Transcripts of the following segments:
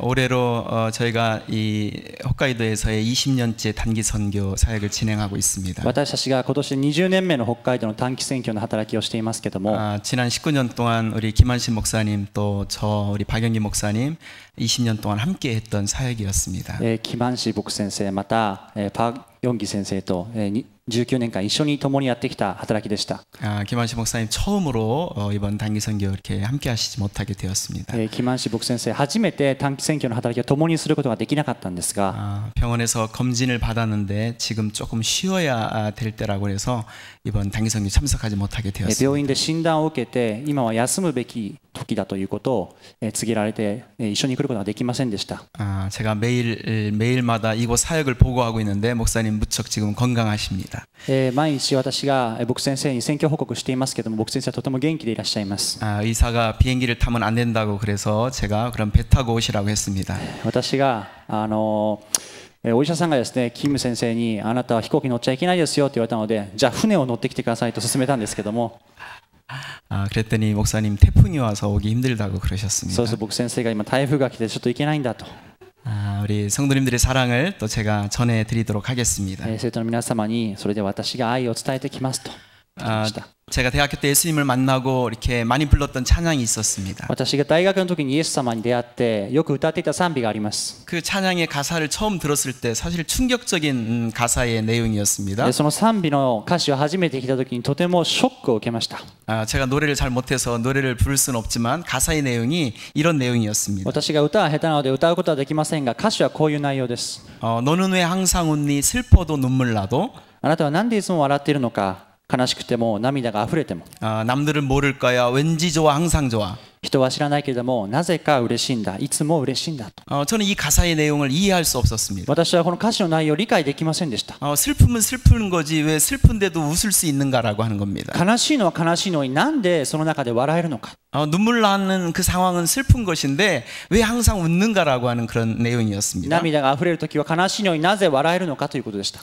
올해로 저희가 이 홋카이도에서의 20년째 단기 선교 사역을 진행하고 있습니다. 私たちが今年20年目の北海道の短期選挙の働きをしていますけども、 지난 19년 동안 우리 김한신 목사님 또 저 우리 박영기 목사님 20년 동안 함께 했던 사역이었습니다. キマンシ牧先生またパ・ヨンギ先生と19年間一緒に共にやってきた働きでした。 김한신 목사님 처음으로 이번 단기 선교 이렇게 함께 하시지 못하게 되었습니다. キマンシ牧先生初めて短期選挙の働きを共にすることができなかったんですが、 병원에서 검진을 받았는데 지금 조금 쉬어야 될 때라고 해서 이번 단기 선교 참석하지 못하게 되었습니다. 病院で診断を受けて今は休むべき時だということを告げられて一緒に来ることができませんでした。 제가 매일마다 이곳 사역을 보고하고 있는데 목사님 무척 지금 건강하십니다. 毎日私が牧先生に選挙報告していますけども、牧先生はとても元気でいらっしゃいます。 의사가 비행기를 타면 안 된다고 그래서 제가 그럼 배 타고 오시라고 했습니다. 私がお医者さんがですね、キム先生にあなたは飛行機乗っちゃいけないですよって言われたので、じゃあ船を乗ってきてくださいと勧めたんですけども、 그랬더니 목사님 태풍이 와서 오기 힘들다고 그러셨습니다. そうすると牧先生が今台風が来てちょっと行けないんだと。 우리 성도님들의 사랑을 또 제가 전해드리도록 하겠습니다. 生徒の皆様にそれで私が愛を伝えてきますと言いました。 제가 대학교 때 예수님을 만나고 이렇게 많이 불렀던 찬양이 있었습니다. 私が大学の時にイエス様に出会ってよく歌っていた賛美があります。 그 찬양의 가사를 처음 들었을 때 사실 충격적인 가사의 내용이었습니다. その賛美の歌詞を初めて聞いた時にとてもショックを受けました。 제가 노래를 잘 못해서 노래를 부를 수는 없지만 가사의 내용이 이런 내용이었습니다. 私が歌は下手なので歌うことはできませんが、歌詞はこういう内容です。 너는 왜 항상 웃니 슬퍼도 눈물 나도 あなたは何でいつも笑っているのか、悲しくても涙が溢れても。 남들은 모를 거야 왠지 좋아 항상 좋아. 人は知らないけれどもなぜか嬉しいんだ、いつも嬉しいんだと。 저는 이 가사의 내용을 이해할 수 없었습니다. 私はこの歌詞の内容を理解できませんでした。 슬픔은 슬픈 거지 왜 슬픈데도 웃을 수 있는가라고 하는 겁니다. 悲しいのは悲しいのになんでその中で笑えるのか。 눈물 나는 그 상황은 슬픈 것인데 왜 항상 웃는가라고 하는 그런 내용이었습니다. 涙が溢れるときは悲しいのになぜ笑えるのかということでした。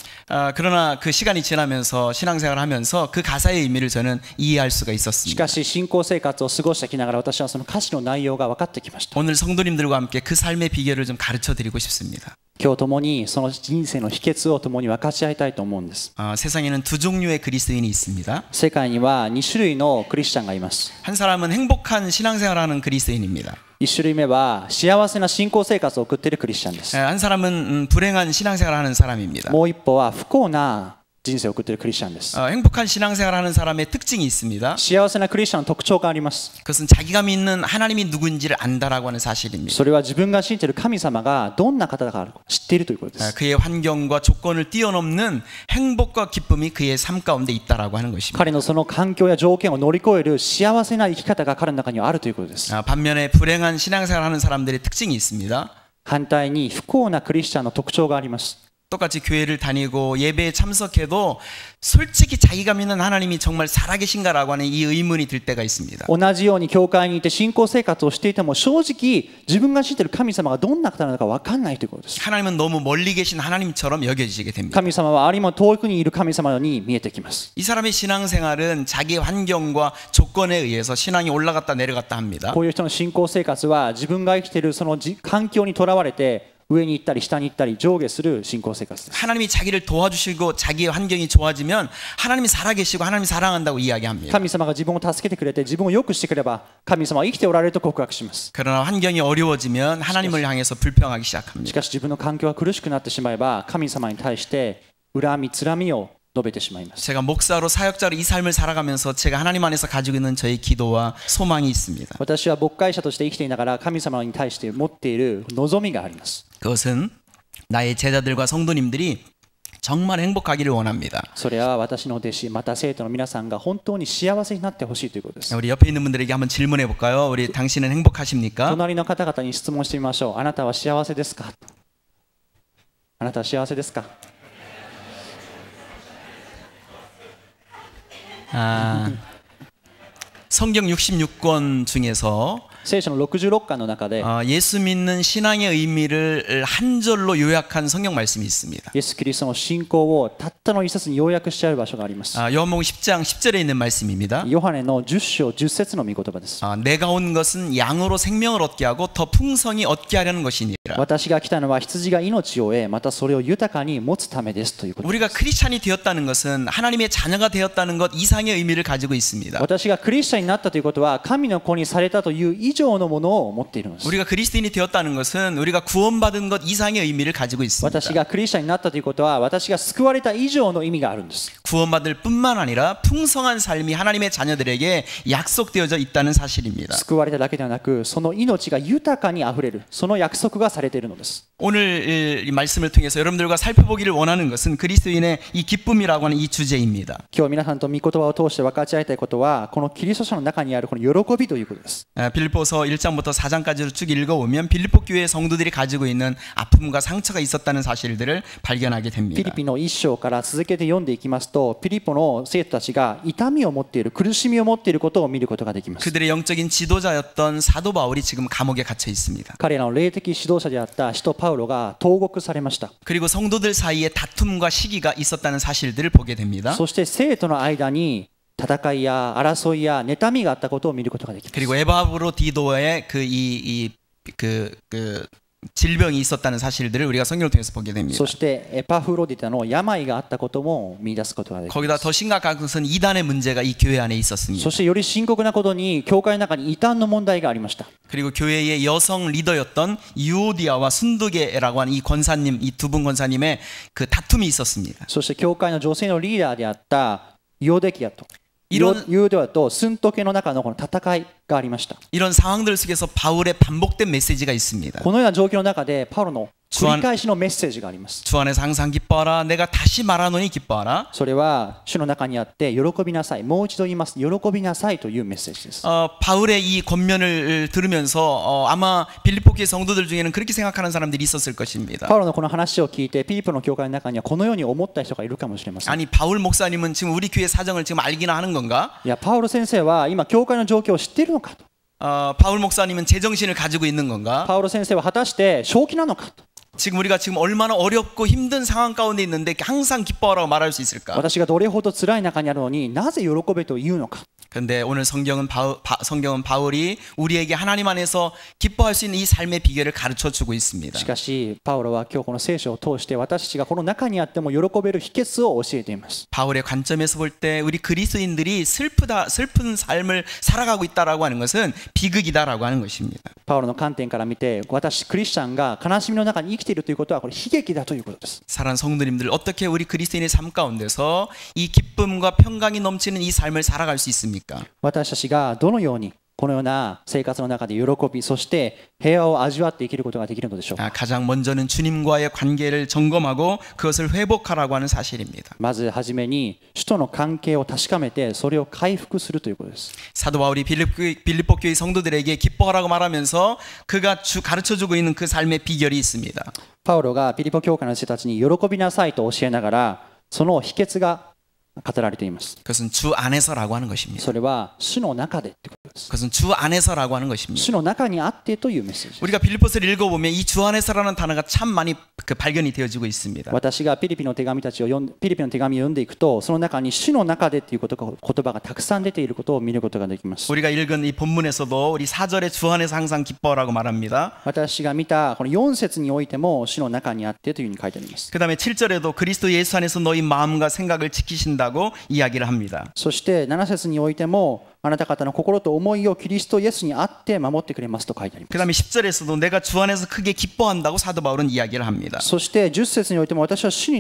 그러나 그 시간이 지나면서 신앙생활을 하면서 그 가사의 의미를 저는 이해할 수가 し 있었습니다. かし信仰生活を過ごしてきながら私はその歌詞の内容が分かってきました。 오늘 성도님들과 함께 그 삶의 비결을 좀 가르쳐 드리고 싶습니다. 今日共にその人生の秘訣を共に分かち合いたいと思うんです。 세상에는 두 종류의 그리스도인이 있습니다. 世界には2種類のクリスチャンがいます。 한 사람은 행복한 신앙생활하는 그리스도인입니다. 1種類目は幸せな信仰生活を送っているクリスチャンです。 한 사람은 불행한 신앙생활하는 사람입니다. もう一方は不幸な人生を送っているクリスチャンです。 행복한 신앙생활하는 사람의 특징이 있습니다. 幸せなクリスチャンの特徴があります。 그것은 자기가 믿는 하나님이 누군지를 안다라고 하는 사실입니다. それは自分が信じている神様がどんな方だか知っているということです。 그의 환경과 조건을 뛰어넘는 행복과 기쁨이 그의 삶 가운데 있다라고 하는 것입니다. 彼のその環境や条件を乗り越える幸せな生き方が彼の中にはあるということです。 반면에 불행한 신앙생활하는 사람들의 특징이 있습니다. 反対に不幸なクリスチャンの特徴があります。 똑같이 교회를 다니고 예배에 참석해도 솔직히 자기가 믿는 하나님이 정말 살아계신가라고 하는 이 의문이 들 때가 있습니다. 同じように教会にいて信仰生活をしていても正直自分が信じている神様がどんな方なのか分かんないということです。 하나님은 너무 멀리 계신 하나님처럼 여겨지게 됩니다. 神様はありも遠くにいる神様のように見えてきます。 이 사람의 신앙생활은 자기 환경과 조건에 의해서 신앙이 올라갔다 내려갔다 합니다. こういう人の信仰生活は自分が生きているその環境にとらわれて上に行ったり下に行ったり上下する信仰生活です。 하나님이 자기를 도와주시고 자기의 환경이 좋아지면 하나님이 살아계시고 하나님이 사랑한다고 이야기합니다. 神様が自分を助けてくれて自分を良くしてくれば神様は生きておられると告白します。 그러나 환경이 어려워지면 하나님을 향해서 불평하기 し 시작합니다. かし自分の環境が苦しくなってしまえば神様に対して恨みつらみを述べてしまいます。 제가 목사로 사역자로 이 삶을 살아가면서 제가 하나님 안에서 가지고 있는 저의 기도와 소망이 있습니다. 私は牧会者として生きていながら神様に対して持っている望みがあります。 그것은 나의 제자들과 성도님들이 정말 행복하기를 원합니다. それは私の弟子また生徒の皆さんが本当に幸せになってほしいということです。 우리 옆에 있는 분들에게 한번 질문해 볼까요? 우리 당신은 행복하십니까? 隣の方々に質問してみましょう。あなたは幸せですか？あなたは幸せですか？ 성경 66권 중에서 聖書の66巻の中で 예수 믿는 신앙의 의미를 한 절로 요약한 성경 말씀이 있습니다. イエス・キリストの信仰をたったの一節に要約してある場所があります。 요한복음 10장 10절에 있는 말씀입니다. ヨハネの10章10節の御言葉です。 내가 온 것은 양으로 생명을 얻게 하고 더 풍성히 얻게 하려는 것이니라. 私が来たのは羊が命を得、またそれを豊かに持つためですということです。 우리가 크리스찬이 되었다는 것은 하나님의 자녀가 되었다는 것 이상의 의미를 가지고 있습니다. 私がクリスチャンになったということは神の子にされたという以上のものを持っているのです。 우리가 그리스도인이 되었다는 것은 우리가 구원받은 것 이상의 의미를 가지고 있습니다. 私がクリスチャンになったということは私が救われた以上の意味があるんです。 구원받을 뿐만 아니라 풍성한 삶이 하나님의 자녀들에게 약속되어져 있다는 사실입니다. 救われただけではなくその命が豊かにあふれるその約束がされているのです。 오늘 이 말씀을 통해서 여러분들과 살펴보기를 원하는 것은 그리스도인의 이 기쁨이라고 하는 이 주제입니다. 今日皆さんと御言葉を通して分かち合いたいことはこのキリスト者の中にあるこの喜びということです。 빌립보서 1장부터 4장까지로 쭉 읽어보면 빌립보 교회 성도들이 가지고 있는 아픔과 상처가 있었다는 사실들을 발견하게 ピリ 됩니다. ピの一章から続けて読んでいきますとピリポの生徒たちが痛みを持っている苦しみを持っていることを見ることができます。 그들의 영적인 지도자였던 사도 바울이 지금 감옥에 갇혀 있습니다. 彼らの霊的指導者であった使徒パウロが投獄されました。 그리고 성도들 사이에 다툼과 시기가 있었다는 사실들을 보게 됩니다. そして生徒の間に戦いや争いや妬みがあったことを見ることができます。 그리고 에바브로디도의 질병이 있었다는 사실들을 우리가 성경을 통해서 보게 됩니다. そしてエパフロディタの病があったことも見出すことができます。 거기다 더 심각한 것은 이단의 문제가 이 교회 안에 있었습니다. そしてより深刻なことに教会の中に異端の問題がありました。 그리고 교회의 여성 리더였던 유오디아와 순두계라고 하는 이 권사님, 이 두 분 권사님의 그 다툼이 있었습니다. そして教会の女性のリーダーであったヨデキアとユ이런, ーデアとスントケの中のこの戦いがありました。 이런 상황들 속에서 바울의 반복된 메시지가 있습니다. このような状況の中でパウロの繰り返しのメッセージがあります。 주 안에서 항상 기뻐하라. 내가 다시 말하노니 기뻐하라. それは主の中にあって喜びなさい。もう一度言います。喜びなさいというメッセージです。 바울의 이 권면을 들으면서 아마 빌립보 교회 성도들 중에는 그렇게 생각하는 사람들이 있었을 것입니다. パウロのこの話を聞いてピリポの教会の中にはこのように思った人がいるかもしれません。 아니 바울 목사님은 지금 우리 교회 사정을 지금 알기나 하는 건가? いやパウロ先生は今教会の状況を知っているのかと。 바울 목사님은 제정신을 가지고 있는 건가? パウロ先生は果たして正気なのかと。 지금 우리가 지금 얼마나 어렵고 힘든 상황 가운데 있는데 항상 기뻐하라고 말할 수 있을까? 私がどれほど辛い中にあるのになぜ喜べと言うのか。 그런데 오늘 성경은 바울이 우리에게 하나님 안에서 기뻐할 수 있는 이 삶의 비결을 가르쳐 주고 있습니다. しかしパウロは今日この聖書を通して私たちがこの中にあっても喜べる秘訣を教えています。 바울의 관점에서 볼 때 우리 그리스도인들이 슬픈 삶을 살아가고 있다라고 하는 것은 비극이다라고 하는 것입니다. パウロの観点から見て私クリスチャンが悲しみの中に生きているということはこれ悲劇だということです。 사랑하는 성도님들 어떻게 우리 그리스도인의 삶 가운데서 이 기쁨과 평강이 넘치는 이 삶을 살아갈 수 있습니까? 私たちがどのようにこのような生活の中で喜びそして平和を味わって生きることができるのでしょうか。 가장 먼저는 주님과의 관계를 점검하고 그것을 회복하라고 하는 사실입니다. まずはじめに主との関係を確かめてそれを回復するということです。 사도 바울이 빌립보 교회 성도들에게 기뻐하라고 말하면서 그가 가르쳐주고 있는 그 삶의 비결이 있습니다. パウロがピリポ教会の人たちに喜びなさいと教えながらその秘訣が語られています。 그것은 주 안에서라고 하는 것입니다. それは主の中でということです。 그것은 주 안에서라고 하는 것입니다. 主の中にあってというメッセージです。 우리가 빌립보서를 읽어보면 이 주 안에서라는 단어가 참 많이 발견이 되어지고 있습니다. 私がピリピの手紙を読んでいくとその中に主の中でという言葉がたくさん出ていることを見ることができます。 우리가 읽은 이 본문에서도 우리 4절에 주 안에서 항상 기뻐하라고 말합니다. 私が見たこの4節においても主の中にあってというふうに書いてあります。 그 다음에 7절에도 그리스도 예수 안에서 너희 마음과 생각을 지키신다고 이야기를 합니다. そして7節においてもあなた方の心と思いをキリストイエスにあって守ってくれますと書いてあります。 그 다음에 10절에서도 내가 주 안에서 크게 기뻐한다고 사도 바울은 이야기를 합니다. そして10節においても私は主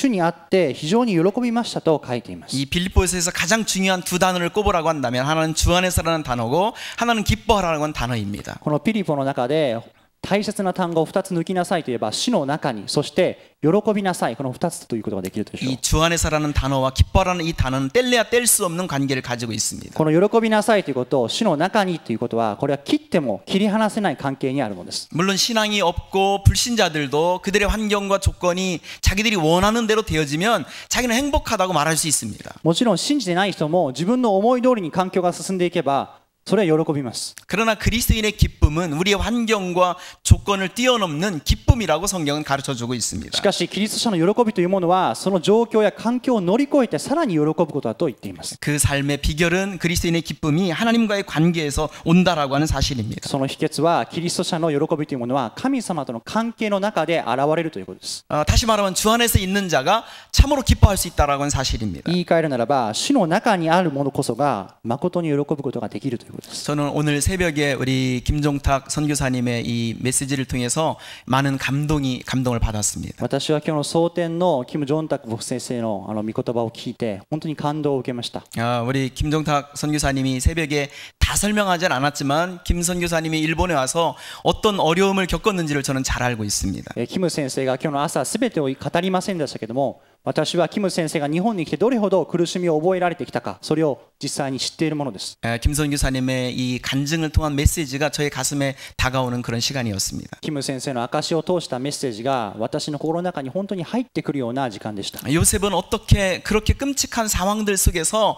にあって非常に喜びましたと書いています。 이 빌립보에서 가장 중요한 두 단어를 꼽으라고 한다면 하나는 주 안에서라는 단어고 하나는 기뻐하라고 하는 단어입니다. このピリポの中で大切な単語を2つ抜きなさいといえば主の中にそして喜びなさいこの2つということができるでしょう。 이 주 안에서라는 단어와 기뻐하라는 이 단어는 뗄래야 뗄 수 없는 관계를 가지고 있습니다. この喜びなさいということを主の中にということはこれは切っても切り離せない関係にあるのです。 물론 신앙이 없고 불신자들도 그들의 환경과 조건이 자기들이 원하는 대로 되어지면 자기는 행복하다고 말할 수 있습니다. もちろん信じてない人も自分の思い通りに環境が進んでいけばそれは喜びます。 그러나 그리스도인의 기쁨은 우리의 환경과 조건을 뛰어넘는 기쁨이라고 성경은 가르쳐주고 し 있습니다. かしキリスト者の喜びというものはその状況や環境を乗り越えてさらに喜ぶことだと言っています。 그 삶의 비결은 그리스도인의 기쁨이 하나님과의 관계에서 온다라고 하는 사실입니다. その秘訣はキリスト者の喜びというものは神様との関係の中で現れるということです。 다시 말하면 주 안에서 있는 자가 참으로 기뻐할 수 있다라고 하는 사실입니다. 言い換えるならば主の中にあるものこそが誠に喜ぶことができるということです。 저는 오늘 새벽에 우리 김종탁 선교사님의 이 메시지를 통해서 많은 감동을 받았습니다. 私は今日の蒼天のキム・ジョンタク牧師先生の御言葉を聞いて本当に感動を受けました。 우리 김종탁 선교사님이 새벽에 다 설명하진 않았지만 김 선교사님이 일본에 와서 어떤 어려움을 겪었는지를 저는 잘 알고 있습니다. キム先生が今日の朝すべてを語りませんでしたけども、私はキム先生が日本に来てどれほど苦しみを覚えられてきたか、それを実際に知っているものです。 김 선교사님의 이 간증을 통한 메시지가 저의 가슴에 다가오는 그런 시간이었습니다. キム先生の証を通したメッセージが私の心の中に本当に入ってくるような時間でした。 요셉은 어떻게 그렇게 끔찍한 상황들 속에서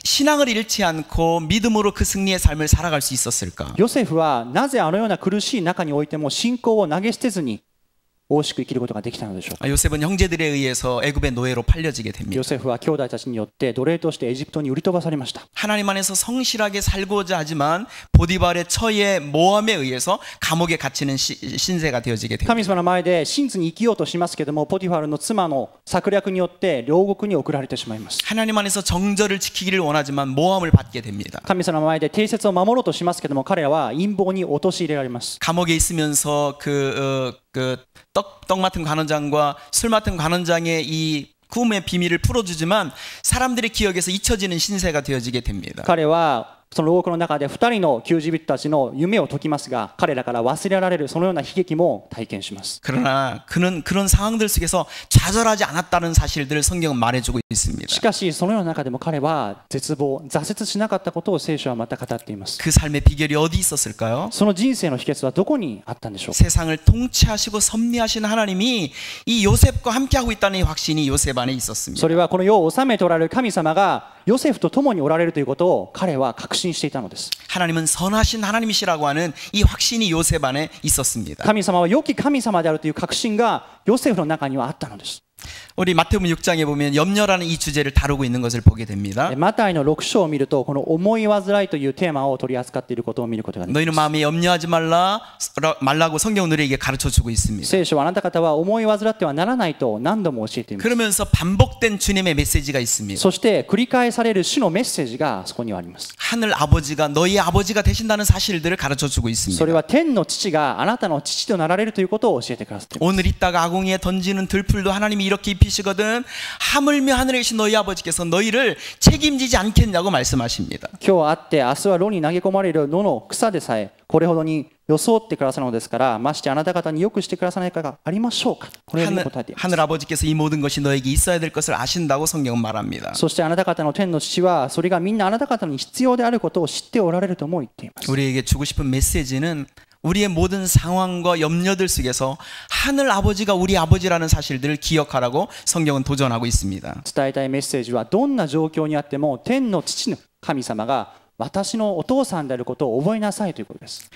신앙을 잃지 않고 믿음으로 그 승리의 삶을 살아갈 수 있었을까? ヨセフはなぜあのような苦しい中においても信仰を投げ捨てずに大しく生きることができたのでしょうか。 요셉은 형제들에 의해서 애굽의 노예로 팔려지게 됩니다. ヨセフは兄弟たちによって奴隷としてエジプトに売り飛ばされました。 하나님 안에서 성실하게 살고자 하지만 보디발의 처의 모함에 의해서 감옥에 갇히는 신세가 되어지게 됩니다. 神様の前で真実に生きようとしますけども、ポティファルの妻の策略によって両国に送られてしまいます。 하나님 안에서 정절을 지키기를 원하지만 모함을 받게 됩니다. 神様の前で定説を守ろうとしますけども、彼らは陰謀に陥れられます。 감옥에 있으면서 떡 맡은 관원장과 술 맡은 관원장의 이 구음의 비밀을 풀어주지만 사람들의 기억에서 잊혀지는 신세가 되어지게 됩니다. 彼はその牢獄の中で2人の給仕人たちの夢を解きますが、彼らから忘れられるそのような悲劇も体験します。 그러나 그는 그런 상황들 속에서 좌절하지 않았다는 사실들을 성경은 말해주고 있습니다. しかしそのような中でも彼は絶望、挫折しなかったことを聖書はまた語っています。 그 삶의 비결이 어디 있었을까요? その人生の秘訣はどこにあったんでしょうか。 세상을 통치하시고 섭리하시는 하나님이 이 요셉과 함께하고 있다는 이 확신이 요셉 안에 있었습니다. それはこの世を治めておられる神様がヨセフと共におられるということを彼は確信していたのです。 하나님은 선하신 하나님이시라고 하는 이 확신이 요셉 안에 있었습니다. 神様は良き神様であるという確信がヨセフの中にはあったのです。 우리 마태복음 6장에 보면 염려라는 이 주제를 다루고 있는 것을 보게 됩니다. マタイの6章を見るとこの思い煩いというテーマを取り扱っていることを見ることができます。 너희는 마음에 염려하지 말라고 성경은 우리에게 가르쳐주고 있습니다. 聖書はあなた方は思い煩ってはならないと何度も教えています。 그러면서 반복된 주님의 메시지가 있습니다. そして繰り返される主のメッセージがそこにはあります。 하늘 아버지가 너희 아버지가 되신다는 사실들을 가르쳐주고 それ 있습니다. は天の父があなたの父となられるということを教えてくださっています。 오늘 이따가 아궁이에 던지는 들풀도 하나님이 이렇게 입히시거든 하물며 하늘에 계신 너희 아버지께서 너희를 책임지지 않겠냐고 말씀하십니다. 今日あって明日は炉に投げ込まれる野の草でさえこれほどに装ってくださるのですから、ましてあなた方によくしてくださらないかがありましょうか。このように答えています。 하늘 아버지께서 이 모든 것이 너에게 있어야 될 것을 아신다고 성경은 말합니다. そしてあなた方の天の父はそれがみんなあなた方に必要であることを知っておられるとも言っています。 우리에게 주고 싶은 메시지는 우리의 모든 상황과 염려들 속에서 하늘 아버지가 우리 아버지라는 사실들을 기억하라고 성경은 도전하고 있습니다. 伝えたいメッセージはどんな状況にあっても天の父の神様が私のお父さんであることを覚えなさいということです。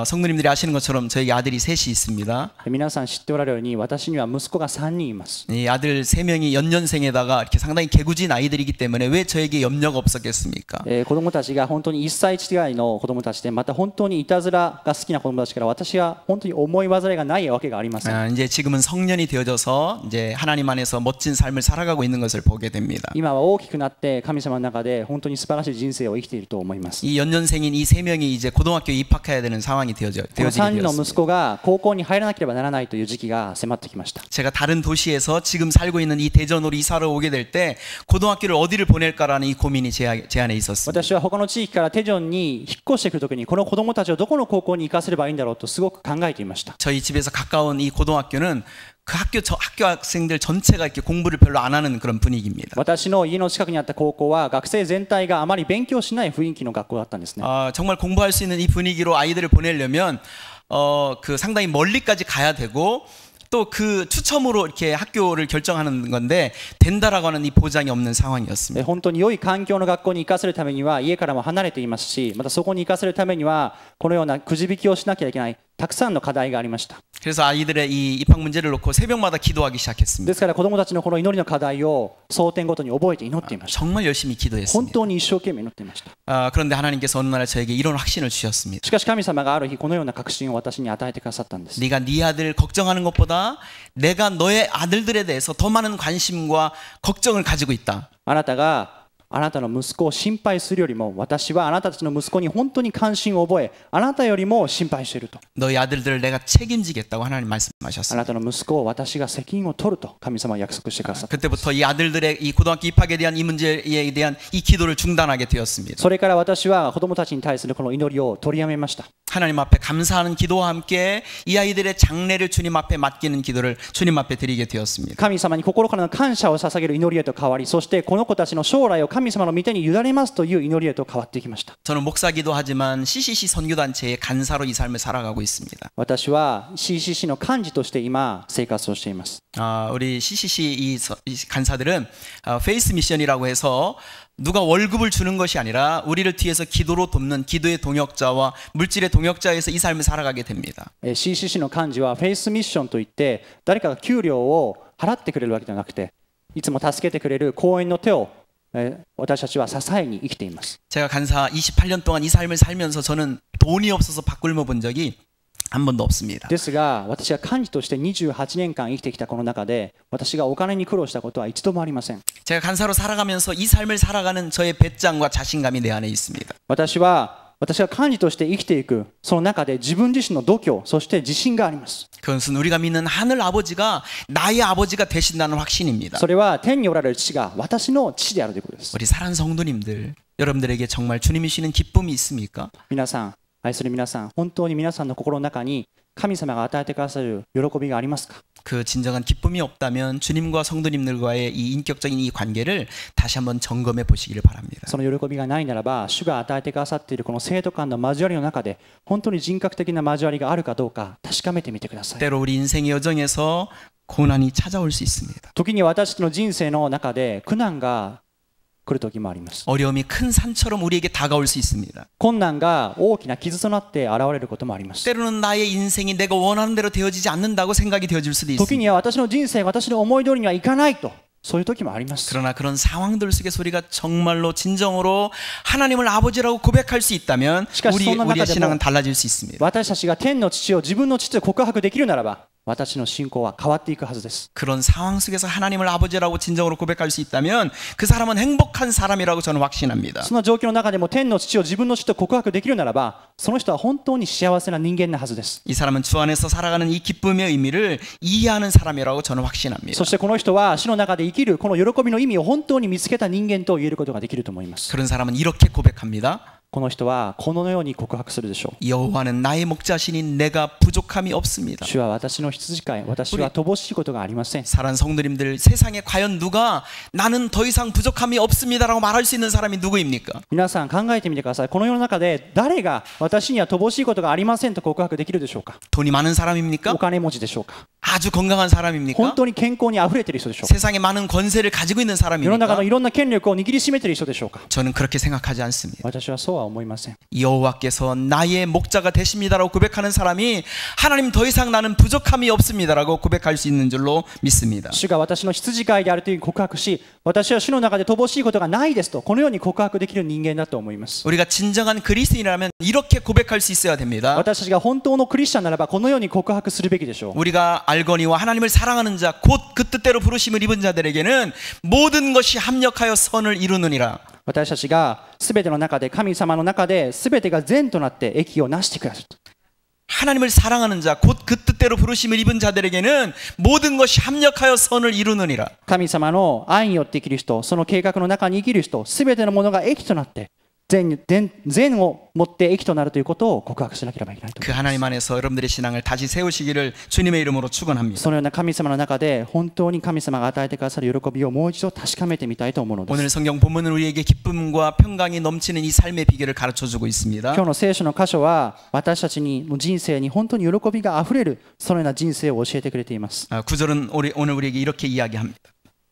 성도님들이 아시는 것처럼 저에게 아들이 셋이 있습니다. 皆さん知っておられるように私には息子が3人います。 이 아들 3명이 연년생에다가 이렇게 상당히 개구진 아이들이기 때문에 왜 저에게 염려가 없었겠습니까? 子供たちが本当に1歳違いの子供たちで、また本当にいたずらが好きな子供たちから私は本当に思い煩いがないわけがありません。 이제 지금은 성년이 되어져서 이제 하나님 안에서 멋진 삶을 살아가고 있는 것을 보게 됩니다. 今は大きくなって神様の中で本当に素晴らしい人生を生きていると思います。 이 연년생인 이 3명이 이제 고등학교에 입학해야 되는 상황이 この 되어지게 3人の息 되었습니다. 子が高校に入らなければならないという時期が迫ってきました。 제가 다른 도시에서 지금 살고 있는 이 대전으로 이사를 오게 될 때 고등학교를 어디를 보낼까라는 이 고민이 제 안에 있었습니다. 私は他の地域からテジョンに引っ越してくるときにこの子供たちをどこの高校に行かせればいいんだろうとすごく考えていました。 저희 집에서 가까운 이 고등학교는 그 학교 학생들 전체가 이렇게 공부를 별로 안 하는 그런 분위기입니다. 私の家の近くにあった高校は学生全体があまり勉強しない雰囲気の学校だったんですね。 정말 공부할 수 있는 이 분위기로 아이들을 보내려면 그 상당히 멀리까지 가야 되고 또 그 추첨으로 이렇게 학교를 결정하는 건데 된다라고 하는 이 보장이 없는 상황이었습니다. 本当に良い環境の学校に行かせるためには家からも離れていますし、またそこに行かせるためにはこのようなくじ引きをしなきゃいけないたくさんの課題がありました。 그래서 아이들의 이 입학 문제를 놓고 새벽마다 기도하기 で 시작했습니다. すから子どもたちのこの祈りの課題を争点ごとに覚えて祈っていました。 정말 열심히 本 기도했습니다. 当に一生懸命祈っていました。 그런데 하나님께서 어느 날 저에게 이런 확신을 주셨습니다. しかし神様がある日このような確信を私に与えてくださったんです。 네가 네 아들 걱정하는 것보다 내가 너의 아들들에 대해서 더 많은 관심과 걱정을 가지고 있다. あなたがあなたの息子を心配するよりも私はあなたたちの息子に本当に関心を覚えあなたよりも心配していると。 너희 아들들을 내가 책임지겠다고 하나님 あな 말씀하셨습니다. たの息子を私が責任を取ると神様は約束してくださった。 그때부터 이 아들들의 이 고등학교 입학에 대한 이 문제에 대한 이 기도를 중단하게 되었습니다. それから私は子供たちに対するこの祈りを取りやめました。 하나님 앞에 감사하는 기도와 함께 이 아이들의 장래를 주님 앞에 맡기는 기도를 주님 앞에 드리게 되었습니다. 神様に心からの感謝を捧げる祈りへと変わり、そしてこの子たちの将来を神様の御手に委ねますという祈りへと変わっていきました。 저는 목사기도 하지만 CCC 선교단체의 간사로 이 삶을 살아가고 있습니다. 私は CCC の幹事として今生活をしています。 우리 CCC 이 간사들은 페이스 미션이라고 해서 누가 월급을 주는 것이 아니라 우리를 뒤에서 기도로 돕는 기도의 동역자와 물질의 동역자에서 이 삶을 살아가게 됩니다. CCC の幹事はフェイスミッションといって誰かが給料を払ってくれるわけではなくていつも助けてくれる講演の手を私たちは支えに生きています。 제가 간사 28년 동안 이 삶을 살면서 저는 돈이 없어서 밥 굶어 본 적이 한 번도 없습니다. ですが私が幹事として28年間生きてきたこの中で私がお金に苦労したことは一度もありません。 제가 간사로 살아가면서 이 삶을 살아가는 저의 배짱과 자신감이 내 안에 있습니다. 私が幹事として生きていくその中で自分自身の度胸そして自信があります。 그것은 우리가 믿는 하늘 아버지가 나의 아버지가 되신다는 확신입니다. それは天におられる父が私の父であるということです。 우리 사랑하는 성도님들, 여러분들에게 정말 주님이 주시는 기쁨이 있습니까? 皆さん、愛する皆さん、本当に皆さんの心の中に神様が与えてくださる喜びがありますか？ 그 진정한 기쁨이 없다면 주님과 성도님들과의 이 인격적인 이 관계를 다시 한번 점검해 보시기를 바랍니다. その喜びがないならば、主が与えてくださっているこの生徒間の交わりの中で本当に人格的な交わりがあるかどうか確かめてみてください。 때로 우리 인생의 여정에서 고난이 찾아올 수 있습니다. 時に私たちの人生の中で苦難が来る時もあります。 어려움이 큰 산처럼 우리에게 다가올 수 있습니다. 困難が大きな傷となって現れることもあります。 때로는 나의 인생이 내가 원하는 대로 되어지지 않는다고 생각이 되어질 수도 時 있습니다. には私の人生が私の思い通りにはいかないとそういう時もあります。 그러나 그런 상황들 속에서 우리가 정말로 진정으로 하나님을 아버지라고 고백할 수 있다면 우리의 신앙은 달라질 수 있습니다. 私たちが天の父を自分の父と告白できるならば私の信仰は変わっていくはずです。 그런 상황 속에서 하나님을 아버지라고 진정으로 고백할 수 있다면 그 사람은 행복한 사람이라고 저는 확신합니다. その状況の中でも天の父を自分の父と告白できるならばその人は本当に幸せな人間なはずです。 이 사람은 주 안에서 살아가는 이 기쁨의 의미를 이해하는 사람이라고 저는 확신합니다. そしてこの人は主の中で生きるこの喜びの意味を本当に見つけた人間と言えることができると思います。 그런 사람은 이렇게 고백합니다. この人はこのように告白するでしょう。 여호와는 나의 목자시니 내가 부족함이 없습니다. 主は私の羊飼い、私は乏しいことがありません。 사랑하는 성도님들, 세상에 과연 누가 나는 더 이상 부족함이 없습니다라고 말할 수 있는 사람이 누구입니까? 皆さん考えてみてください。この世の中で誰が私には乏しいことがありませんと告白できるでしょうか？ 돈이 많은 사람입니까? お金持ちでしょうか？ 아주 건강한 사람입니까? 本当に健康にあふれている人でしょうか？ 세상에 많은 권세를 가지고 있는 世の中 사람입니까? のいろんな権力を握りしめている人でしょうか？ 저는 그렇게 생각하지 않습니다. 私はそうは思いません。 여호와께서 나의 목자가 되십니다라고 고백하는 사람이 하나님 더 이상 나는 부족함이 없습니다라고 고백할 수 있는 줄로 믿습니다. 主が私の羊飼いであるという告白し、私は主の中で乏しいことがないですとこのように告白できる人間だと思います。 우리가 진정한 그리스도인이라면 이렇게 고백할 수 있어야 됩니다. 私たちが本当のクリスチャンならばこのように告白するべきでしょう。 우리가 알거니와 하나님을 사랑하는 자 곧 그 뜻대로 부르심을 입은 자들에게는 모든 것이 합력하여 선을 이루느니라. 私たちが全ての中で神様の中で全てが善となって益をなしてくださる。 하나님을 사랑하는 자 곧 그 뜻대로 부르심을 입은 자들에게는 모든 것이 합력하여 선을 이루느니라. 神様の愛によって生きる人、その計画の中に生きる人、全てのものが益となって善を持って益となるということを告白しなければいけないと。 그 하나님 안에서 여러분들의 신앙을 다시 세우시기를 주님의 이름으로 축원합니다. そのような神様の中で本当に神様が与えてくださる喜びをもう一度確かめてみたいと思うのです。 오늘 성경 본문은 우리에게 기쁨과 평강이 넘치는 이 삶의 비결을 가르쳐주고 있습니다. 今日の聖書の箇所は私たちの人生に本当に喜びがあふれるそのような人生を教えてくれています。 구절은 오늘 우리에게 이렇게 이야기합니다.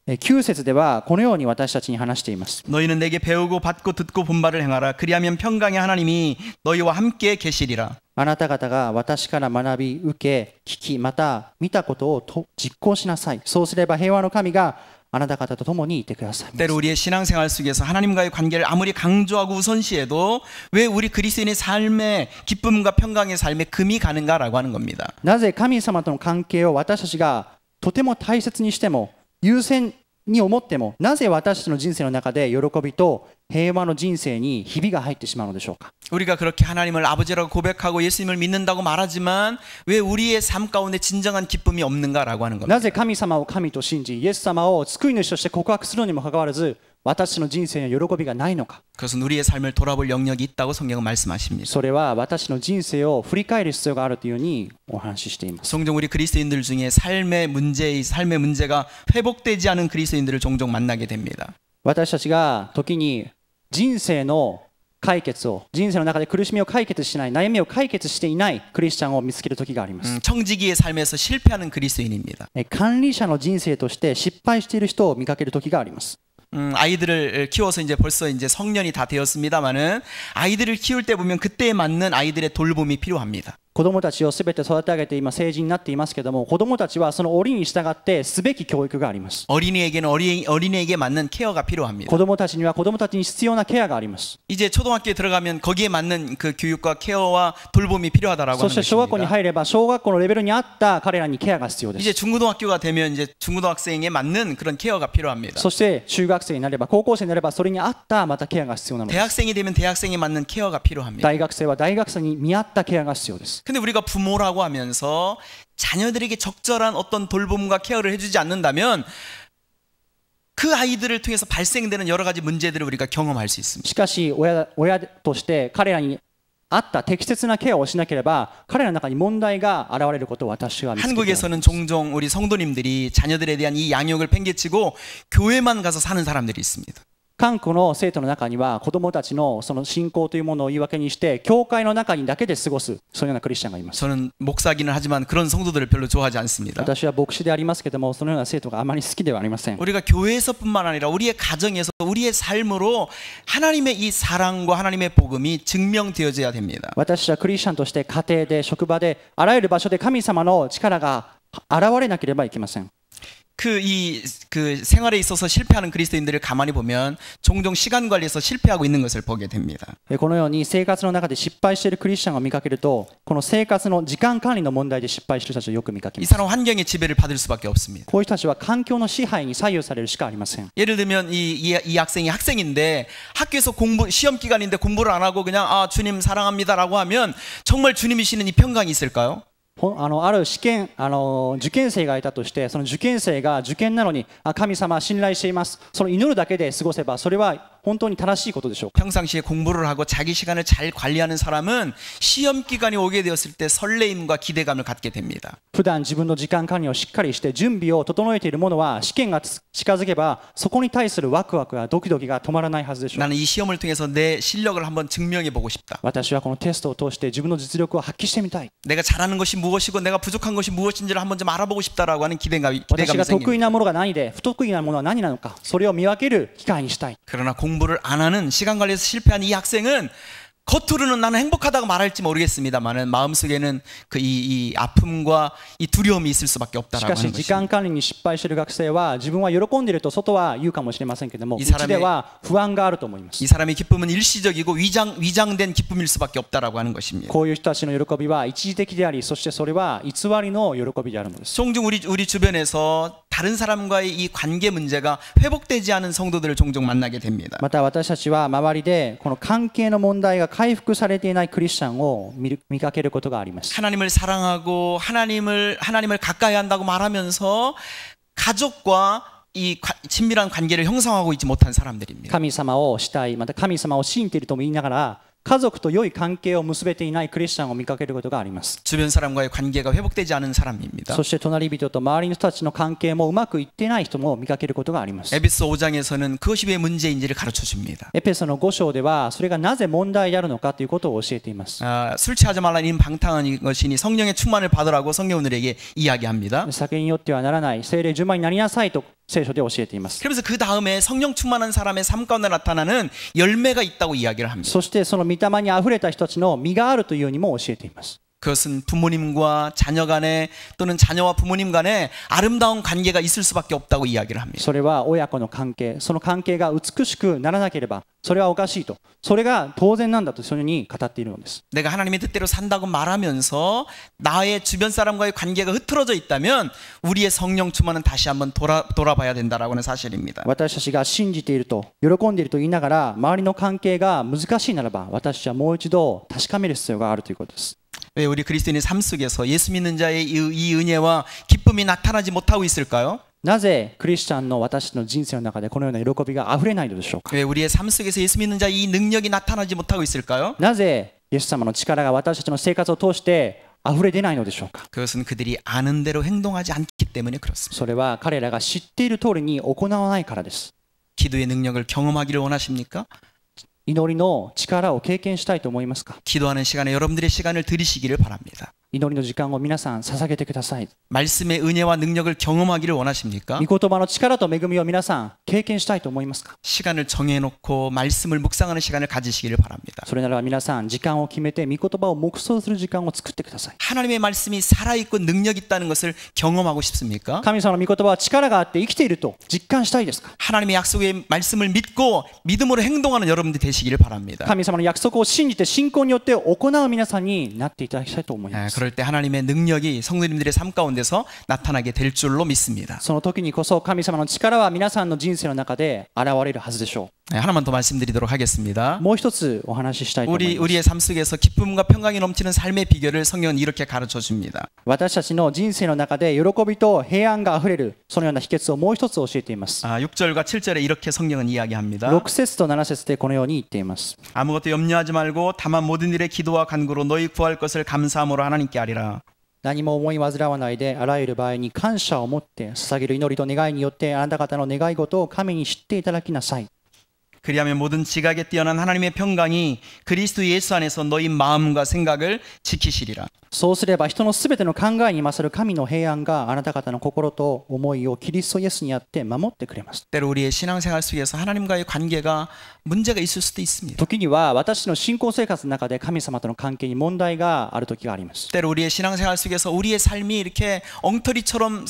9節ではこのように私たちに話しています。 너희는 내게 배우고 받고 듣고 본 바를 행하라. 그리하면 평강의 하나님이 너희와 함께 계시리라. あなた方が私から学び受け聞きまた見たことを実行しなさい。そうすれば平和の神があなた方と共にいてくださいます。 때로 우리의 신앙생활 속에서 하나님과의 관계를 아무리 강조하고 우선시해도 왜 우리 그리스도인의 삶에 기쁨과 평강의 삶에 금이 가는가라고 하는 겁니다. なぜ神様との関係を私たちがとても大切にしても優先に思ってもなぜ私たちの人生の中で喜びと平和の人生にひびが入ってしまうのでしょうか。 우리가 그렇게 하나님을 아버지라고 고백하고 예수님을 믿는다고 말하지만 왜 우리의 삶 가운데 진정한 기쁨이 없는가라고 하는 겁니다. なぜ神様を神と信じイエス様を救い主として告白するにもかかわらず私の人生に喜びがないのか。 그것은 우리의 삶을 돌아볼 영역이 있다고 성경은 말씀하십니다. それは私の人生を振り返る必要があるというようにお話ししています。 종종 우리 그리스도인들 중에 삶의 문제가 회복되지 않은 그리스도인들을 종종 만나게 됩니다. 私たちが時に人生の解決を人生の中で苦しみを解決しない悩みを解決していないクリスチャンを見つける時があります。 청지기의 삶에서 실패하는 그리스도인입니다. 管理者の人生として失敗している人を見かける時があります。 아이들을 키워서 이제 벌써 이제 성년이 다 되었습니다만은 아이들을 키울 때 보면 그때에 맞는 아이들의 돌봄이 필요합니다. 子供たちをすべて育て上げて今成人になっていますけども子供たちはその折に従ってすべき教育があります。 어린이에게는 어린이에게 맞는 케어가 필요합니다. 子供たちには子供たちに必要なケアがあります。 이제 초등학교에 들어가면 거기에 맞는 그 교육과 케어와 돌봄이 필요하다라고 そ 하는 して小学校に 것입니다. 入れば小学校のレベルに合った彼らにケアが必要です。 이제 중고등학교가 되면 이제 중고등학생에 맞는 그런 케어가 필요합니다. そして中学生になれば高校生になればそれに合ったまたケアが必要なのです。 대학생이 되면 대학생에 맞는 케어가 필요합니다. 大学生は大学生に見合ったケアが必要です。 근데 우리가 부모라고 하면서 자녀들에게 적절한 어떤 돌봄과 케어를 해주지 않는다면 그 아이들을 통해서 발생되는 여러 가지 문제들을 우리가 경험할 수 있습니다. しかし親として彼らに合った適切なケアをしなければ彼らの中に問題が現れることを私は見つけています。 한국에서는 종종 우리 성도님들이 자녀들에 대한 이 양육을 팽개치고 교회만 가서 사는 사람들이 있습니다. 韓国の生徒の中には子供たちのその信仰というものを言い訳にして教会の中にだけで過ごすそういうようなクリスチャンがいます。 저는 목사기는 하지만 그런 성도들을 별로 좋아하지 않습니다. 私は牧師でありますけどもそのような生徒があまり好きではありません。 우리가 교회에서뿐만 아니라 우리의 가정에서 우리의 삶으로 하나님의 이 사랑과 하나님의 복음이 증명되어져야 됩니다. 私はクリスチャンとして家庭で職場であらゆる場所で神様の力が現れなければいけません。 그 생활에 있어서 실패하는 그리스도인들을 가만히 보면 종종 시간 관리에서 실패하고 있는 것을 보게 됩니다. このように生活の中で失敗しているクリスチャンを見かけるとこの生活の時間管理の問題で失敗している人たちをよく見かけ 이 ます。 사람 환경의 지배를 받을 수밖에 없습니다. こういう人たちは環境の支配に左右されるしかありません。 예를 들면 이 학생이 학생인데 학교에서 시험 기간인데 공부를 안 하고 그냥 주님 사랑합니다라고 하면 정말 주님이 주시는 이 평강이 있을까요? ある受験生がいたとしてその受験生が受験なのに神様信頼していますその祈るだけで過ごせばそれは本当に正しいことでしょうか。 평상시에 공부를 하고 자기 시간을 잘 관리하는 사람은 시험 기간이 오게 되었을 때 설레임과 기대감을 갖게 됩니다. 普段自分の時間管理をしっかりして準備を整えている者は試験が近づけばそこに対するワクワクやドキドキが止まらないはずでしょう。 나는 이 시험을 통해서 내 실력을 한번 증명해 보고 싶다. 私はこのテストを通して自分の実力を発揮してみたい。 내가 잘하는 것이 무엇이고 내가 부족한 것이 무엇인지를 한번 좀 알아보고 싶다라고 하는 기대감이 私が得 생깁니다. 意なものが何で不得意なものは何なのかそれを見分ける機会にしたい。 그러나 공부를 안 하는 시간 관리에서 실패한 이 학생은 겉으로는 나는 행복하다고 말할지 모르겠습니다만은 마음속에는 이 아픔과 이 두려움이 있을 수밖에 し 없다라고 かし 하는 時 것입니다. 間管理に失敗している学生は自分は喜んでいると外は言うかもしれませんけどもいさらめ内では不安があると思います。 이 사람의 기쁨은 일시적이고 위장된 기쁨일 수밖에 없다라고 하는 것입니다. こういう人たちの喜びは一時的でありそしてそれは偽りの喜びであるのです。 종종 우리 주변에서 다른 사람과의 이 관계 문제가 회복되지 않은 성도들을 종종 만나게 됩니다. また私たちは周りでこの関係の問題が回復されていないクリスチャンを見かけることがあります。 하나님을 사랑하고 하나님을 가까이 한다고 말하면서 가족과 친밀한 관계를 형성하고 있지 못한 사람들입니다. 神様をしたい、また神様を信じているとも言いながら、家族と良い関係を結べていないクリスチャンを見かけることがあります。 주변 사람과의 관계가 회복되지 않은 사람입니다. そして隣人と周りの人たちの関係もうまくいっていない人も見かけることがあります。 에베소 5장에서는 그것이 왜 문제인지를 가르쳐 줍니다. エペソの5章ではそれがなぜ問題であるのかということを教えています。 술 취하지 말라는 방탕한 것이니 성령의 충만을 받으라고 성경은 우리에게 이야기합니다. 酒によってはならない、聖霊順番になりなさいと聖書で教えています。 그러면서 그 다음에 성령 충만한 사람의 삶 가운데 나타나는 열매가 있다고 이야기를 합니다. そしてその御霊にあふれた人たちの実があるというようにも教えています。 그것은 부모님과 자녀 간에 또는 자녀와 부모님 간에 아름다운 관계가 있을 수밖에 없다고 이야기를 합니다. それは親子の関係、その関係が美しくならなければそれはおかしいと、それが当然なんだとそういうふうに語っているのです。 내가 하나님의 뜻대로 산다고 말하면서 나의 주변 사람과의 관계가 흐트러져 있다면 우리의 성령 충만은 다시 한번 돌아봐야 된다라고 하는 사실입니다. 私たちが信じていると喜んでいると言いながら周りの関係が難しいならば私たちはもう一度確かめる必要があるということです。 왜 우리 그리스도인의 삶 속에서 예수 믿는 자의 이 은혜와 기쁨이 나타나지 못하고 있을까요? なぜクリスチャンの私の人生の中でこのような喜びがあふれないのでしょうか。 왜 우리의 삶 속에서 예수 믿는 자의 이 능력이 나타나지 못하고 있을까요? なぜイエス様の力が私たちの生活を通してあふれ出ないのでしょうか。 그것은 그들이 아는 대로 행동하지 않기 때문에 그렇습니다. それは彼らが知っている通りに行わないからです。 기도의 능력을 경험하기를 원하십니까? 祈りの力を経験したいと思いますか。 기도하는 시간에 여러분들의 시간을 들이시기를 바랍니다. 祈りの時間を皆さん捧げてください。 말씀의 은혜와 능력을 경험하기를 원하십니까? 御言葉の力と恵みを皆さん経験したいと思いますか。 시간을 정해놓고 말씀을 묵상하는 시간을 가지시기를 바랍니다. それなら皆さん時間を決めて御言葉を黙想する時間を作ってください。 하나님의 말씀이 살아있고 능력 있다는 것을 경험하고 싶습니까? 神様の御言葉は力があって生きていると実感したいですか。 하나님의 약속의 말씀을 믿고 믿음으로 행동하는 여러분들 되시기를 바랍니다. 神様の約束を信じて信仰によって行う皆さんになっていただきたいと思います。 그럴 때 하나님의 능력이 성도님들의 삶 가운데서 나타나게 될 줄로 믿습니다. その時にこそ神様の力は皆さんの人生の中で現れるはずでしょ 하나만 더 말씀드리도록 하겠습니다. う。もう一つお話ししたいと思います。 우리의 삶 속에서 기쁨과 평강이 넘치는 삶의 비결을 성경은 이렇게 가르쳐 줍니다. 私たちの人生の中で喜びと平安があふれるそのような秘訣をもう一つ教えています。 6절과 7절에 이렇게 성경은 이야기합니다. 6節と7節でこのように言っています。 아무것도 염려하지 말고 다만 모든 일에 기도와 간구로 너희 구할 것을 감사함으로 하나님께 아리라. 何も思い煩わないであらゆる場合に感謝を持って捧げる祈りと願いによってあなた方の願い事を神に知っていただきなさい。 그리하면 모든 지각에 뛰어난 하나님의 평강이 그리스도 예수 안에서 너희 마음과 생각을 지키시리라. そうすれば人のすべての考えに勝る神の平安があなた方の心と思いをキリストイエスにあって守ってくれます。 때로 우리의 신앙생활 속에서 하나님과의 관계가 문제가 있을 수도 있습니다. 時には私の信仰生活の中で神様との関係に問題がある時があります。 때로 우리의 신앙생활 속에서 우리의 삶이 이렇게 엉터리처럼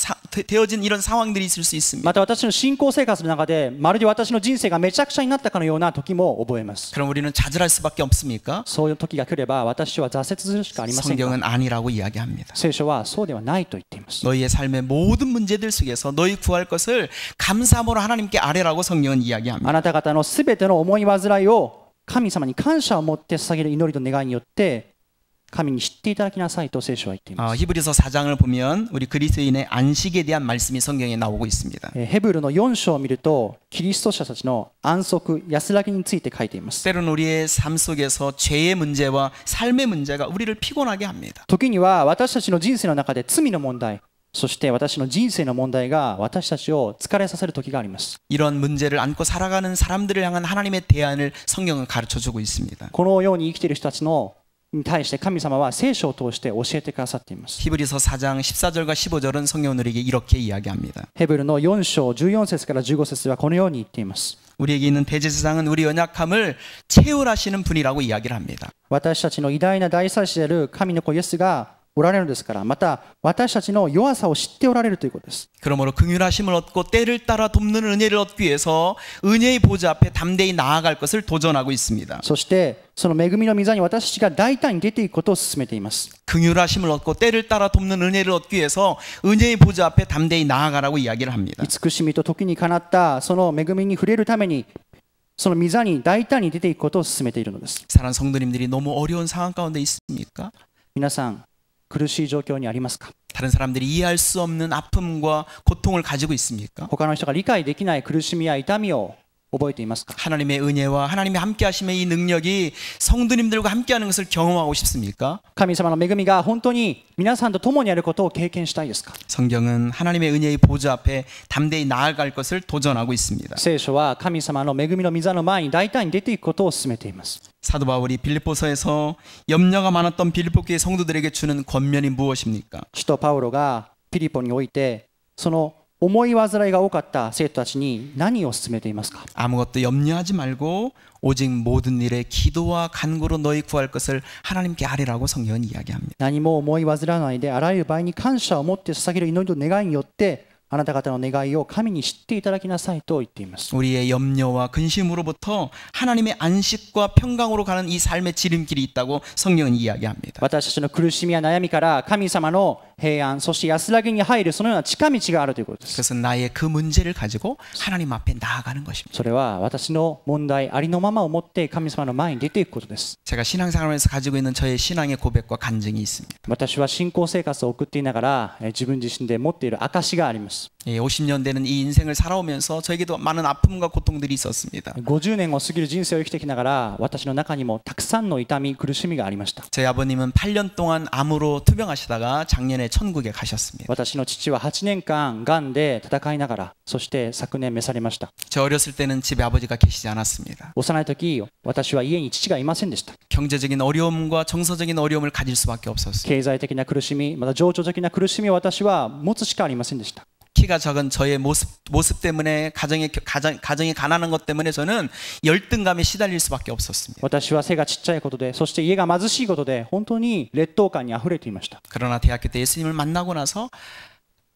되어진 이런 상황들이 있을 수 있습니다. また私の信仰生活の中でまるで私の人生がめちゃくちゃになったかのような時も覚えます。 그럼 우리는 좌절할 수밖에 없습니까? そういう時が来れば私は挫折するしかありませんか。 성경은 아니라고 이야기합니다. 聖書はそうではないと言っています。 너희의 삶의 모든 문제들 속에서 너희 구할 것을 감사함으로 하나님께 아뢰라고 성경은 이야기합니다. あなた方のすべての思い煩いを神様に感謝を持って捧げる祈りと願いによって神に知っていただきなさいと聖書は言っています。 히브리서 4장을 보면 우리 그리스도인의 안식에 대한 말씀이 성경에 나오고 있습니다. ヘブルの4章を見るとキリスト者たちの安息安らぎについて書いています。 때로는 우리의 삶 속에서 죄의 문제와 삶의 문제가 우리를 피곤하게 합니다. 時には私たちの人生の中で罪の問題そして私の人生の問題が私たちを疲れさせる時があります。 이런 문제를 안고 살아가는 사람들을 향한 하나님의 대안을 성경은 가르쳐주고 있습니다. このように生きている人たちのに対して神様は聖書を通して教えてくださっています。 히브리서 4장 14절과 15절은 성경은 우리에게 이렇게 이야기합니다. ヘブルの4章14節から15節はこのように言っています。 우리에게 있는 대제사장은 우리 연약함을 채울하시는 분이라고 이야기를 합니다. 私たちの偉大な大祭司である神の子イエスがおられるのですから、また私たちの弱さを知っておられるということです。 그러므로 긍휼하심을 얻고 때를 따라 돕는 은혜를 얻기 위해서 은혜의 보좌 앞에 담대히 나아갈 것을 도전하고 있습니다. そしてその恵みの御座に私たちが大胆に出ていくことを進めています。 긍휼하심을 얻고 때를 따라 돕는 은혜를 얻기 위해서 은혜의 보좌 앞에 담대히 나아가라고 이야기를 합니다. 慈しみと時にかなったその恵みに触れるためにその御座に大胆に出ていくことを進めているのです。 사랑하는 성도님들이 너무 어려운 상황 가운데 있습니까? 皆さん苦しい状況にありますか。 다른 사람들이 이해할 수 없는 아픔과 고통을 가지고 있습니까? 他の人が理解できない苦しみや痛みを覚えていますか？ 하나님의 은혜와 하나님의 함께하심의 이 능력이 성도님들과 함께하는 것을 경험하고 싶습니까? 神様の恵みが本当に皆さんと共にあることを経験したいですか？ 성경은 하나님의 은혜의 보좌 앞에 담대히 나아갈 것을 도전하고 있습니다. 聖書は神様の恵みの御座の前に大胆に出ていくことを勧めています。 사도 바울이 빌립보서에서 염려가 많았던 빌립보 교회 성도들에게 주는 권면이 무엇입니까? 使徒パウロがピリポにおいてその思い煩いが多かった生徒たちに何を勧めていますか？ 아무것도 염려하지 말고 오직 모든 일에 기도와 간구로 너희 구할 것을 하나님께 아뢰라고 성경은 이야기합니다. 何も思い煩わないであらゆる場合に感謝を持って捧げる祈りと願いによってあなた方の願いを神に知っていただきなさいと言っています。 우리의 염려와 근심으로부터 하나님의 안식과 평강으로 가는 이 삶의 지름길이 있다고 성경은 이야기합니다. 私たちの苦しみや悩みから神様の平安そして安らぎに入るそのような近道があるということです。 그래서 나의 그 문제를 가지고 하나님 앞에 나아가는 것입니다. それは私の問題ありのままを持って神様の前に出ていくことです。 제가 신앙생활에서 가지고 있는 저의 신앙의 고백과 간증이 있습니다. 私は信仰生活を送っていながら自分自身で持っている証があります。 50년 되는 이 인생을 살아오면서 저에게도 많은 아픔과 고통들이 있었습니다. 50年を過ぎる人生を生きてきながら私の中にもたくさんの痛み苦しみがありました。 저희 아버님은 8년 동안 암으로 투병하시다가 작년에 천국에 가셨습니다. 私の父は8年間がんで戦いながらそして昨年召されました。 저 어렸을 때는 집에 아버지가 계시지 않았습니다. 幼い時私は家に父がいませんでした。 경제적인 어려움과 정서적인 어려움을 가질 수밖에 없었어요. 経済的な苦しみまた情緒的な苦しみを私は持つしかありませんでした。 키가 작은 저의 모습 때문에 가정이 가난한 것 때문에 저는 열등감에 시달릴 수밖에 없었습니다. 私は背がちっちゃいことでそして家が貧しいことで本当に劣等感にあふれていました。 그러나 대학교 때 예수님을 만나고 나서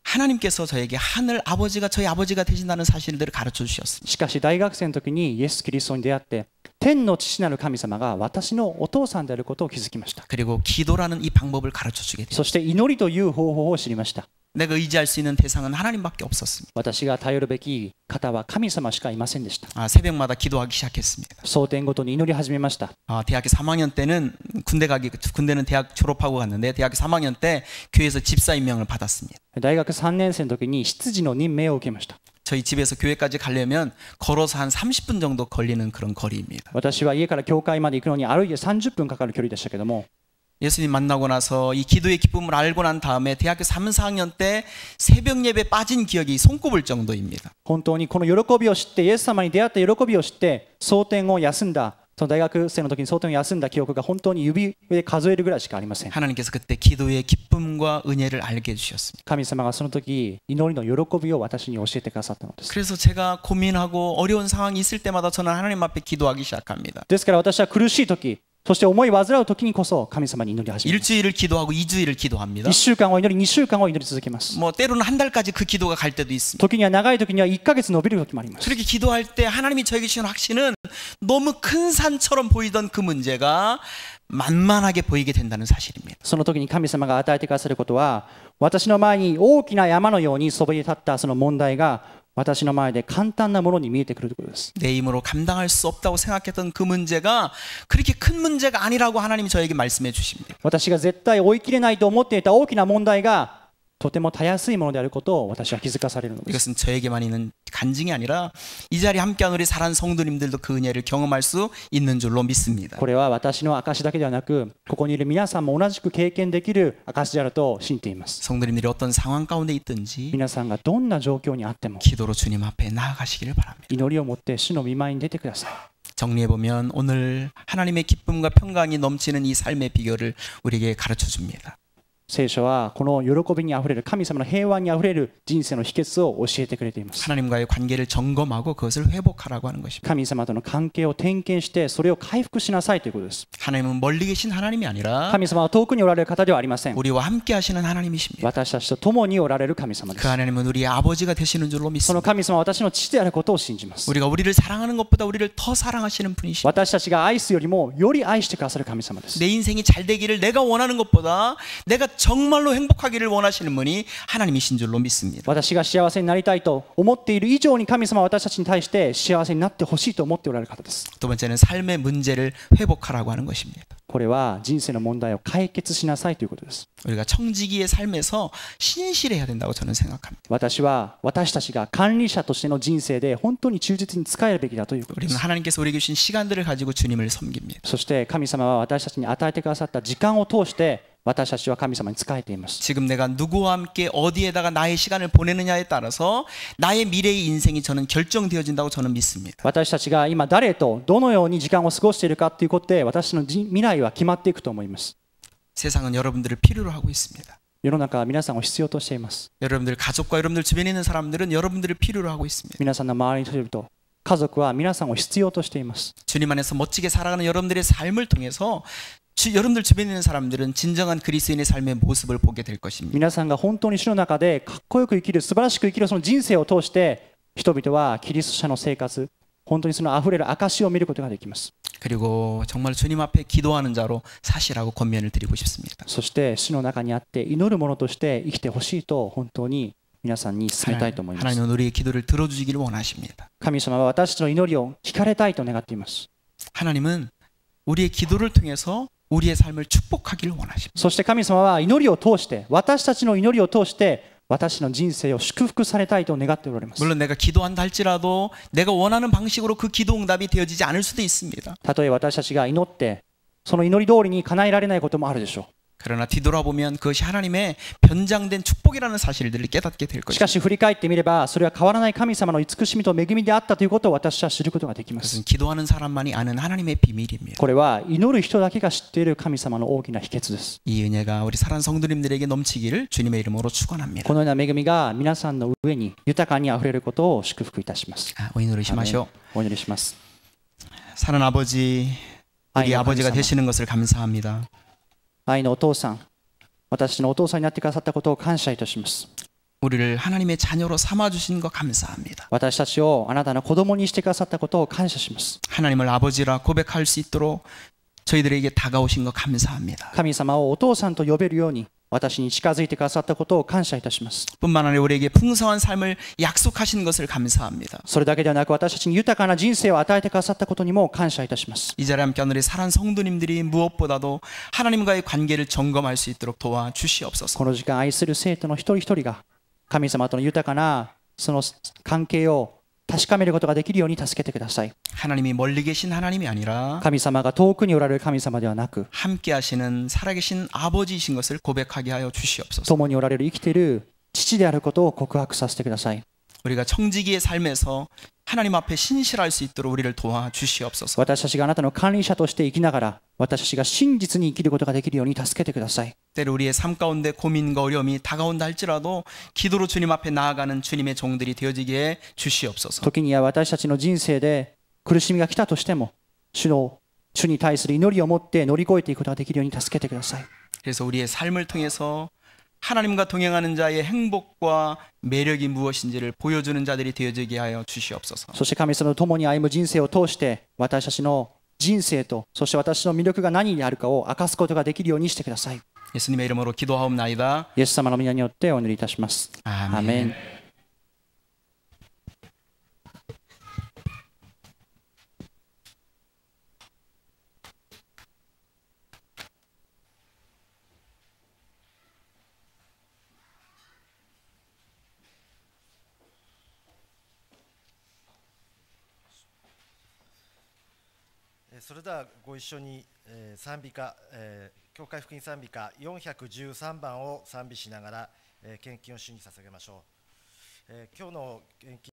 하나님께서 저에게 하늘 아버지가 저희 아버지가 되신다는 사실들을 가르쳐 주셨습니다. しかし大学生の時にイエス・キリストに出会って天の父なる神様が私のお父さんであることを気づきました。 그리고 기도라는 이 방법을 가르쳐 주게 됐습니다. そして祈りという方法を知りました。 내가 의지할 수 있는 대상은 하나님밖에 없었습니다. 私が頼るべき方は神様しかいませんでした。 새벽마다 기도하기 시작했습니다. 蒼天ごとに祈り始めました。 대학교 3학년 때는 군대는 대학 졸업하고 갔는데 대학교 3학년 때 교회에서 집사 임명을 받았습니다. 大学3年生の時に執事の任命を受けました。 저희 집에서 교회까지 가려면 걸어서 한 30분 정도 걸리는 그런 거리입니다. 私は家から教会まで行くのに歩いて30分かかる距離でしたけども 예수님 만나고 나서 이 기도의 기쁨을 알고 난 다음에 대학교 3, 4학년 때 새벽 예배 빠진 기억이 손꼽을 정도입니다. 本当にこの喜びを知ってイエス様に出会った喜びを知って蒼天を休んだその大学生の時に蒼天を休んだ記憶が本当に指で数えるぐらいしかありません。 하나님께서 그때 기도의 기쁨과 은혜를 알게 해주셨습니다. 神様がその時祈りの喜びを私に教えてくださったのです。 그래서 제가 고민하고 어려운 상황이 있을 때마다 저는 하나님 앞에 기도하기 시작합니다. ですから私は苦しい時そして思い煩う時にこそ神様に祈り始めます。 일주일을 기도하고 2주일을 기도합니다. 1週間を祈り2週間を祈り続けます。 때로는 한 달까지 그 기도가 갈 때도 있습니다. 時には長い時には1ヶ月伸びる時もあります。 그렇게 기도할 때 하나님이 저에게 주신 확신은 너무 큰 산처럼 보이던 그 문제가 만만하게 보이게 된다는 사실입니다. その時に神様が与えてくださることは私の前に大きな山のようにそびえ立ったその問題が私の前で簡単なものに見えてくるということです。 내 힘으로 감당할 수 없다고 생각했던 그 문제가 그렇게 큰 문제가 아니라고 하나님이 저에게 말씀해 주십니다. 私が絶対追い切れないと思っていた大きな問題がとてもたやすいものであることを私は気づかされるのです。 이것은 저에게만 있는 간증이 아니라 이 자리에 함께한 우리 사랑하는 성도님들도 그 은혜를 경험할 수 있는 줄로 믿습니다. これは私の証だけではなくここにいる皆さんも同じく経験できる証であると信じています。 성도님들이 어떤 상황 가운데 있든지 皆さんがどんな状況にあっても 기도로 주님 앞에 나아가시기를 바랍니다. 祈りを持って主の御前に出てください。 정리해보면 오늘 하나님의 기쁨과 평강이 넘치는 이 삶의 비결을 우리에게 가르쳐 줍니다. 聖書はこの喜びにあふれる神様の平和にあふれる人生の秘訣を教えてくれています。 하나님과의 관계를 점검하고 그것을 회복하라고 하는 것입니다. 神様との関係を点検してそれを回復しなさいということです。 하나님은 멀리 계신 하나님이 아니라 神様は遠くにおられる方ではありません。 우리와 함께 하시는 하나님이십니다. 私たちと共におられる神様で 그 す。 하나님은 우리의 아버지가 되시는 줄로 その 믿습니다. 神様は私の父であることを信じます。 우리가 우리를 사랑하는 것보다 우리를 더 사랑하시는 분이십니다. 私たちが愛すよりもより愛してくださる神様です。 내 인생이 잘 되기를 내가 원하는 것보다 내가 정말로 행복하기를 원하시는 분이 하나님이신 줄로 믿습니다. 私が幸せになりたいと思っている以上に神様は私たちに対して幸せになってほしいと思っておられる方です。 두 번째는 삶의 문제를 회복하라고 하는 것입니다. これは人生の問題を解決しなさいということです。 우리가 청지기의 삶에서 신실해야 된다고 저는 생각합니다. 私たちが管理者としての人生で本当に忠実に使えるべきだということで 우리는 す。 하나님께서 우리에게 주신 시간들을 가지고 주님을 섬깁니다. そして神様は私たちに与えてくださった時間を通して私たちは神様に仕えています。 지금 내가 누구와 함께 어디에다가 나의 시간을 보내느냐에 따라서 나의 미래의 인생이 저는 결정되어진다고 저는 믿습니다. 私たちが今誰とどのように時間を過ごしているかということで私の未来は決まっていくと思います。 세상은 여러분들을 필요로 하고 있습니다. 世の中は皆さんを必要としています。 여러분들 가족과 여러분들 주변에 있는 사람들은 여러분들을 필요로 하고 있습니다. 皆さんの周りの人々、家族は皆さんを必要としています。 주님 안에서 멋지게 살아가는 여러분들의 삶을 통해서 여러분들 주변에 있는 사람들은 진정한 그리스도인의 삶의 모습을 보게 될 것입니다. 皆さんが本当に主の中でかっこよく生きる、素晴らしく生きるその人生を通して人々はキリスト者の生活、本当にその溢れる証を見ることができます。 그리고 정말 주님 앞에 기도하는 자로 사시라고 권면을 드리고 싶습니다. そして主の中にあって祈る者として生きてほしいと本当に皆さんに勧めたいと思います。 하나님은 우리의 기도를 들어주시기를 원하십니다. 神様は私たちの祈りを聞かれたいと願っています。 하나님은 우리의 기도를 통해서 우리의 삶을 축복하기를 원하십니다. そして神様は祈りを通して、私たちの祈りを通して私の人生を祝福されたいと願っておられます。 물론 내가 기도한다 할지라도 내가 원하는 방식으로 그 기도 응답이 되어지지 않을 수도 있습니다. たとえ私たちが祈ってその祈り通りに叶えられないこともあるでしょう。 그러나 뒤돌아보면 그것이 하나님의 변장된 축복이라는 사실들을 깨닫게 될 し 것입니다. かし振り返ってみればそれは変わらない神様の慈しみと恵みであったということを私は知ることができます。 그것은 기도하는 사람만이 아는 하나님의 비밀입니다. これは祈る人だけが知っている神様の大きな秘訣です。 이 은혜가 우리 사랑하는 성도님들에게 넘치기를 주님의 이름으로 축원합니다. このような恵みが皆さんの上に豊かにあふれることを祝福いたします。 오祈りしましょう. お祈りします。 사는 아버지, 우리 아버지가 되시는 것을 감사합니다. 愛のお父さん、私のお父さんになってくださったことを感謝いたします。 우리를 하나님의 자녀로 삼아 주신 것 감사합니다. 私たちをあなたの子供にしてくださったことを感謝します。 하나님을 아버지라 고백할 수 있도록 저희들에게 다가오신 것 감사합니다. 神様をお父さんと呼べるように私に近づいてくださったことを感謝いたします。 뿐만 아니라 우리에게 풍성한 삶을 약속하신 것을 감사합니다. それだけではなく私たちに豊かな人生を与えてくださったことにも感謝いたします。 이 자리에 함께한 우리 사랑하는 성도님들이 무엇보다도 하나님과의 관계를 점검할 수 있도록 도와주시옵소서. この時間愛する生徒の一人一人が神様との豊かなその関係を確かめることができるように助けてください。 하나님이 멀리 계신 하나님이 아니라 神様が遠くにおられる神様ではなく 함께 하시는 살아계신 아버지이신 것을 고백하게 하여 주시옵소서. 共におられる生きている父であることを告白させてください。 우리가 청지기의 삶에서 하나님 앞에 신실할 수 있도록 우리를 도와주시옵소서. 私たちがあなたの管理者として生きながら私たちが真実に生きることができるように助けてください。 때로 우리의 삶 가운데 고민과 어려움이 다가온다 할지라도 기도로 주님 앞에 나아가는 주님의 종들이 되어지게 주시옵소서. 時には私たちの人生で苦しみが来たとしても主に対する祈りを持って乗り越えていくことができるように助けてください。 그래서 우리의 삶을 통해서 하나님과 동행하는 자의 행복과 매력이 무엇인지를 보여주는 자들이 되어지게 하여 주시옵소서. そして神様と共に歩む人生を通して私たちの人生とそして私の魅力が何にあるかを明かすことができるようにしてください。 예수님의 이름으로 기도하옵나이다. イエス様の皆によってお祈りいたします。 아멘. アメン。それではご一緒に賛美歌、教会福音賛美歌413番を賛美しながら献金を主に捧げましょう。今日の献金